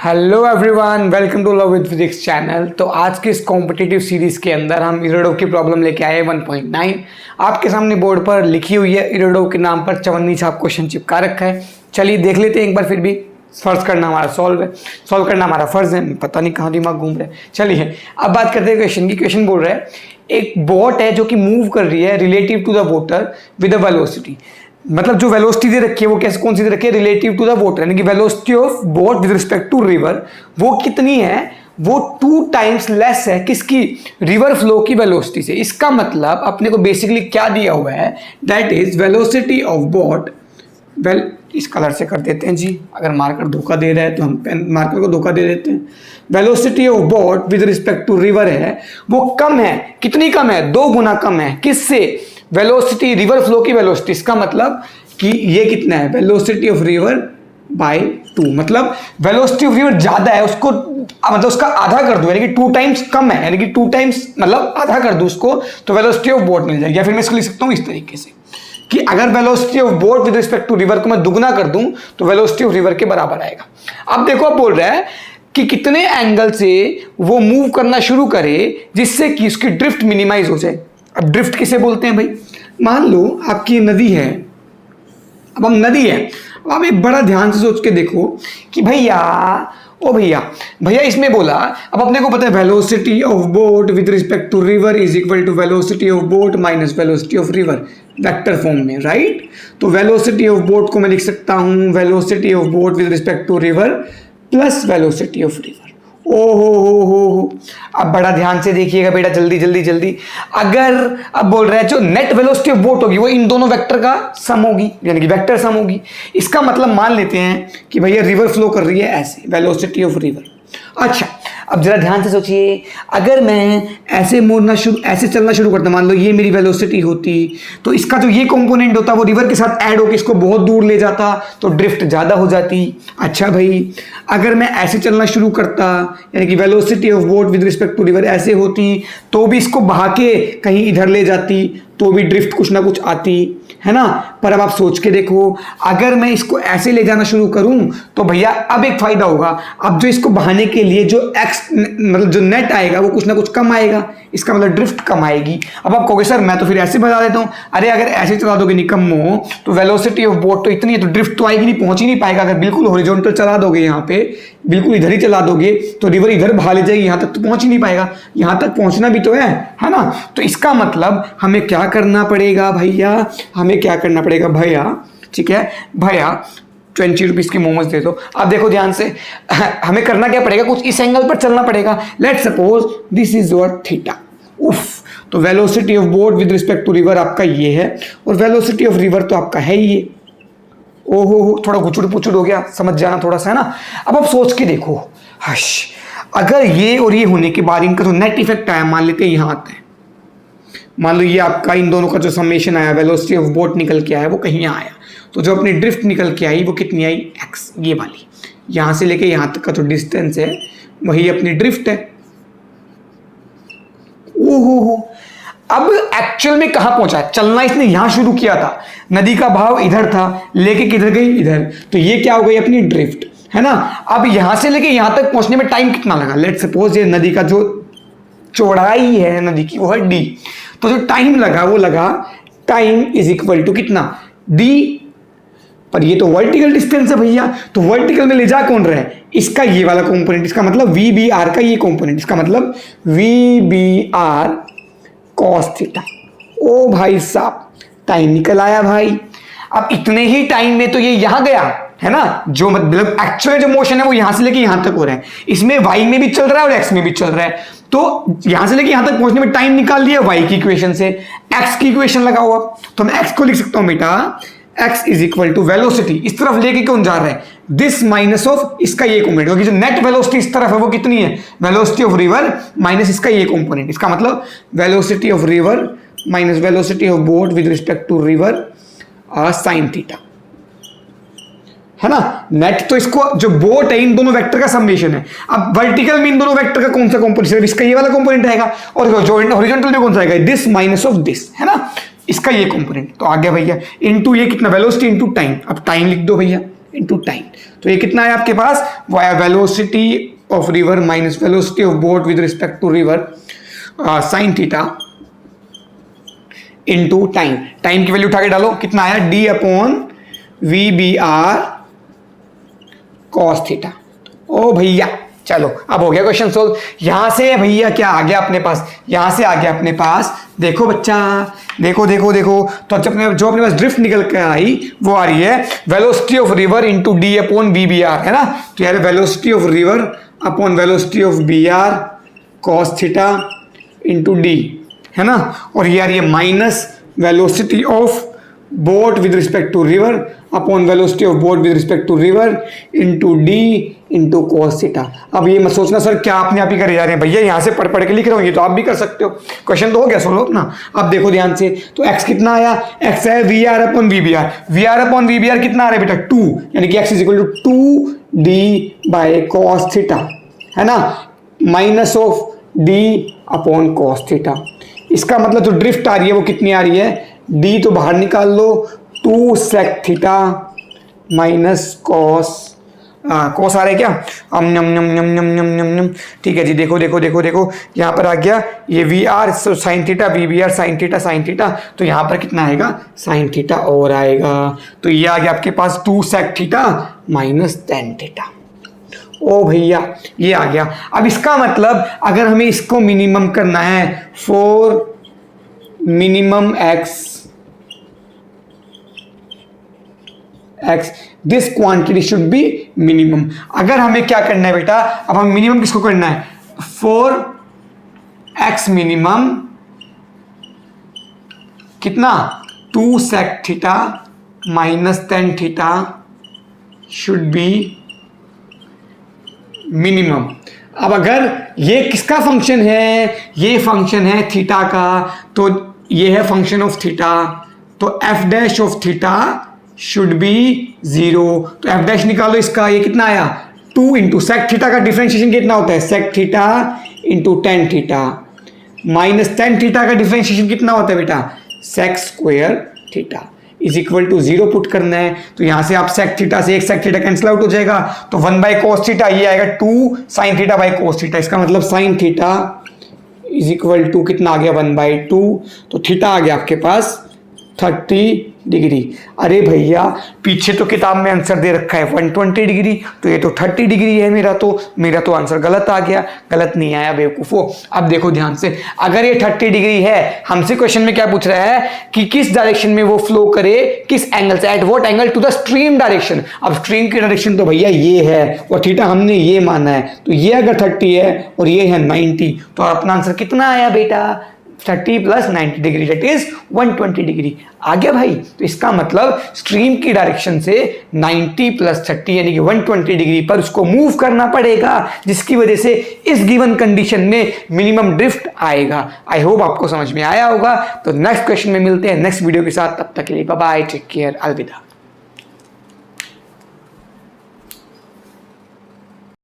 Hello everyone, welcome to love with physics channel. तो आज के इस कॉम्पिटिटिव सीरीज के अंदर हम इरेडोव की प्रॉब्लम लेके आए 1.9। आपके सामने बोर्ड पर लिखी हुई है, इरेडोव के नाम पर चवन्नी छाप क्वेश्चन चिपका रखा है। चलिए देख लेते हैं एक बार, फिर भी फर्ज करना हमारा सॉल्व करना हमारा फर्ज है। पता नहीं कहाँ दिमाग घूम रहा है। चलिए अब बात करते हैं क्वेश्चन की। क्वेश्चन बोल रहा है एक बोट है जो कि मूव कर रही है relative to the water with a velocity. मतलब जो वेलोसिटी दे रखी है वो कैसे, कौन सी दे रखी है? रिलेटिव टू द वाटर, यानी कि velocity of boat with respect to river वो कितनी है? वो 2 टाइम्स लेस है किसकी? रिवर फ्लो की वेलोसिटी से। इसका मतलब अपने को बेसिकली क्या दिया हुआ है? That is velocity of boat. Well इस कलर से कर देते हैं जी, अगर मार्कर धोखा दे रहा है तो हम पेन मार्कर को धोखा दे देते हैं। Velocity of boat with respect to river है वो कम है। कितनी कम है? 2 गुना कम है। किससे? वेलोसिटी, रिवर फ्लो की वेलोसिटी। इसका मतलब कि ये कितना है? Velocity of river by 2। मतलब वेलोसिटी ऑफ रिवर ज्यादा है, उसको मतलब उसका आधा कर दो, यानी कि 2 टाइम्स कम है, यानी कि 2 टाइम्स मतलब आधा कर दो उसको, तो वेलोसिटी ऑफ बोट मिल जाएगी। या फिर मैं इसको लिख सकता हूं इस तरीके से कि अगर velocity of boat with respect to river को मैं दुगना कर दूं तो वेलोसिटी ऑफ रिवर के बराबर आएगा। अब देखो, अब बोल रहा है कि कितने एंगल से वो मूव करना शुरू करे जिससे कि उसकी ड्रिफ्ट मिनिमाइज हो जाए। अब ड्रिफ्ट किसे बोलते हैं भाई? मान लो आपकी नदी है, अब हम नदी है, अब आप एक बड़ा ध्यान से सोच के देखो कि भैया इसमें बोला, अब अपने को पता है velocity of boat with respect to river is equal to velocity of boat minus velocity of river, vector form में, राइट? तो वेलोसिटी ऑफ बोट को मैं लिख सकता हूं velocity of boat with respect to river plus velocity of river. हो। अब बड़ा ध्यान से देखिएगा बेटा, जल्दी। अगर अब बोल रहा है जो नेट वेलोसिटी ऑफ बोट होगी वो इन दोनों वेक्टर का सम होगी, यानी कि वेक्टर सम होगी। इसका मतलब मान लेते हैं कि भैया रिवर फ्लो कर रही है ऐसे, वेलोसिटी ऑफ रिवर। अच्छा, अब जरा ध्यान से सोचिए, अगर मैं ऐसे चलना शुरू करता, मान लो ये मेरी वेलोसिटी होती, तो इसका जो ये कंपोनेंट होता वो रिवर के साथ ऐड होकर इसको बहुत दूर ले जाता, तो ड्रिफ्ट ज़्यादा हो जाती। अच्छा भाई, अगर मैं ऐसे चलना शुरू करता, यानी कि velocity of boat with respect to river ऐसे होती, तो भी इसको बहा के कहीं इधर ले जाती, तो भी ड्रिफ्ट कुछ ना कुछ आती, है ना? पर अब आप सोच के देखो, अगर मैं इसको ऐसे ले जाना शुरू करूं तो भैया अब एक फायदा होगा, अब जो इसको बहाने के लिए जो एक्स मतलब जो नेट आएगा वो कुछ ना कुछ कम आएगा, इसका मतलब ड्रिफ्ट कम आएगी। अब आप कहोगे सर मैं तो फिर ऐसे बता देता हूं। अरे अगर ऐसे चला दोगे निकम्मो तो वेलोसिटी ऑफ बोट तो इतनी है, तो ड्रिफ्ट तो आएगी नहीं, पहुंच ही नहीं पाएगा। अगर बिल्कुल हॉरिजॉन्टल चला दोगे, यहाँ पे बिल्कुल इधर ही चला दोगे तो रिवर इधर बहा ले जाएगी, यहाँ तक तो पहुंच ही नहीं पाएगा। यहाँ तक पहुंचना भी तो है ना? तो इसका मतलब हमें क्या करना पड़ेगा भैया? ठीक है भैया, 20 रुपीज के मोमोज दे दो। अब देखो ध्यान से, हमें करना क्या पड़ेगा? कुछ इस एंगल पर चलना पड़ेगा। Let's suppose this is your theta. तो velocity of boat with respect to river आपका ये है, और वेलोसिटी ऑफ रिवर तो आपका है ये। ओहो, थोड़ा गुचुड़ पुचुड़ हो गया, समझ जाना थोड़ा सा, है ना? अब आप सोच के देखो, अगर ये और ये होने के बाद इनका जो नेट इफेक्ट आया, मान लेते हैं यहाँ आता है, मान लो ये आपका इन दोनों का जो समेशन आया, वेलोसिटी ऑफ बोट निकल के आया वो कहीं यहाँ आया, तो जो अपनी ड्रिफ्ट निकल के आई वो कितनी आई? एक्स, ये वाली। यहाँ से लेके यहाँ तक का जो डिस्टेंस है वही अपनी ड्रिफ्ट है। ओहो, अब एक्चुअल में कहाँ पहुंचा? चलना इसने यहां शुरू किया था, नदी का बहाव इधर था, लेके किधर गई? इधर। तो ये क्या हो गई? अपनी ड्रिफ्ट, है ना? अब यहां से लेके यहां तक पहुंचने में टाइम कितना लगा? लेट्स सपोज ये नदी का जो चौड़ाई है नदी की वो है डी, तो जो टाइम लगा वो लगा टाइम इज इक्वल टू कितना? डी। पर ये तो वर्टिकल डिस्टेंस है भैया, तो वर्टिकल में ले जा कौन रहा है? इसका ये वाला कंपोनेंट, इसका मतलब वी बी आर का ये कंपोनेंट, इसका मतलब V B are cos theta. ओ भाई साहब, टाइम निकल आया भाई। अब इतने ही टाइम में तो ये यहां गया, है ना? जो मतलब एक्चुअल जो मोशन है वो यहां से लेके यहां तक हो रहा है, इसमें वाई में भी चल रहा है और एक्स में भी चल रहा है। तो यहां से लेके यहां तक पहुंचने में टाइम निकाल लिया वाई की इक्वेशन से, एक्स की इक्वेशन लगा हुआ, तो मैं एक्स को लिख सकता हूं बेटा, x is equal to velocity इस तरफ लेके कौन जा रहा है? दिस माइनस ऑफ इसका ये कंपोनेंट, क्योंकि जो नेट वेलोसिटी इस तरफ है वो कितनी है? वेलोसिटी ऑफ रिवर माइनस इसका ये कंपोनेंट, इसका मतलब velocity of river minus velocity of boat with respect to river sine theta, है ना? नेट तो इसको जो बोट है इन दोनों वेक्टर का समेशन है। अब वर्टिकल में इन दोनों वेक्टर का कौन सा कंपोनेंट? सिर्फ इसका ये वाला कंपोनेंट आएगा, और जो हॉरिजॉन्टल में कौन सा आएगा? दिस माइनस ऑफ दिस, है ना? इसका ये कंपोनेंट तो आ गया भैया, इनटू ये कितना? Velocity into time. अब टाइम लिख दो भैया, इंटू टाइम। तो ये कितना है आपके पास, velocity of river minus velocity of boat with respect to river sine theta into time. Time की वैल्यू उठा के डालो, कितना आया, d upon we B are cos theta. ओ भैया चलो अब हो गया क्वेश्चन सोल्व। यहां से भैया क्या आ गया अपने पास, यहां से आ गया अपने पास, देखो बच्चा, देखो देखो देखो, तो जो अपने पास ड्रिफ्ट निकल कर आई वो आ रही है velocity of river into d upon we B r, है ना। तो यार velocity of river upon velocity of b are cos theta into d, है ना। और यार ये minus velocity of boat with respect to river upon velocity of boat with respect to river into d into cos theta. अब ये मत सोचना sir क्या आपने आप ही करे जा रहे हैं, भैया यहाँ से पढ़ पढ़ के लिख रहे हो, ये तो आप भी कर सकते हो। क्वेश्चन तो हो गया, सुनो ना। अब देखो ध्यान से, तो x कितना आया, x है v r upon we B r, v r upon we B r कितना आ रहा है बेटा 2, यानी कि x is equal to 2d by cos theta, है ना, minus of d upon cos theta. इसका मतलब जो ड्रिफ्ट आ रही है वो कितनी आ रही है, d तो बाहर निकाल लो, 2 sec theta minus cos cos आ रहा है क्या, नम नम नम नम नम नम नम। ठीक है जी, देखो देखो देखो देखो, यहाँ पर आ गया ये v r sine theta, v B r sine theta, तो यहाँ पर कितना आएगा, साइन थीटा और आएगा। तो ये आ गया आपके पास 2 sec theta minus tan theta. ओ भैया ये आ गया। अब इसका मतलब अगर हमें इसको मिनिमम करना है, for minimum x this quantity should be minimum. अगर हमें क्या करना है बेटा, अब हम मिनिमम किसको करना है, फॉर x मिनिमम कितना, 2 sec theta minus tan theta should be minimum. अब अगर ये किसका फंक्शन है, ये फंक्शन है थीटा का, तो ये है फंक्शन ऑफ थीटा, तो f dash of theta should be 0। तो f डैश निकालो इसका, ये कितना आया, 2 इंटू सेक थीटा का डिफरेंशिएशन कितना होता है, sec theta into tan theta minus tan theta का डिफरेंशिएशन कितना होता है बेटा, sec square theta is equal to 0 put करना है। तो यहां से आप सेक थीटा से एक सेक थीटा कैंसिल आउट हो जाएगा, तो 1 बाय cos थीटा, ये आएगा 2 sin theta by cos theta. इसका मतलब sin theta is equal to कितना आ गया, 1/2। तो थीटा आ गया आपके पास 30 डिग्री। अरे भैया पीछे तो किताब में आंसर दे रखा है 120 डिग्री, तो ये तो 30 डिग्री है मेरा तो आंसर गलत आ गया। गलत नहीं आया बेवकूफो। अब देखो ध्यान से, अगर ये 30 डिग्री है, हमसे क्वेश्चन में क्या पूछ रहा है कि किस डायरेक्शन में वो फ्लो करे, किस एंगल से, at what angle to the stream direction. अब स्ट्रीम की डायरेक्शन तो भैया ये है और थीटा हमने ये माना है, तो ये अगर 30 है और ये है 90, तो अपना आंसर कितना आया बेटा, 30 plus 90 degree, that is 120 degree आ गया भाई। तो इसका मतलब स्ट्रीम की डायरेक्शन से 90 प्लस 30 यानी कि 120 डिग्री पर उसको मूव करना पड़ेगा, जिसकी वजह से इस गिवन कंडीशन में मिनिमम ड्रिफ्ट आएगा। आई होप आपको समझ में आया होगा। तो नेक्स्ट क्वेश्चन में मिलते हैं नेक्स्ट वीडियो के साथ, तब तक के लिए बाय बाय, टेक केयर, अलविदा।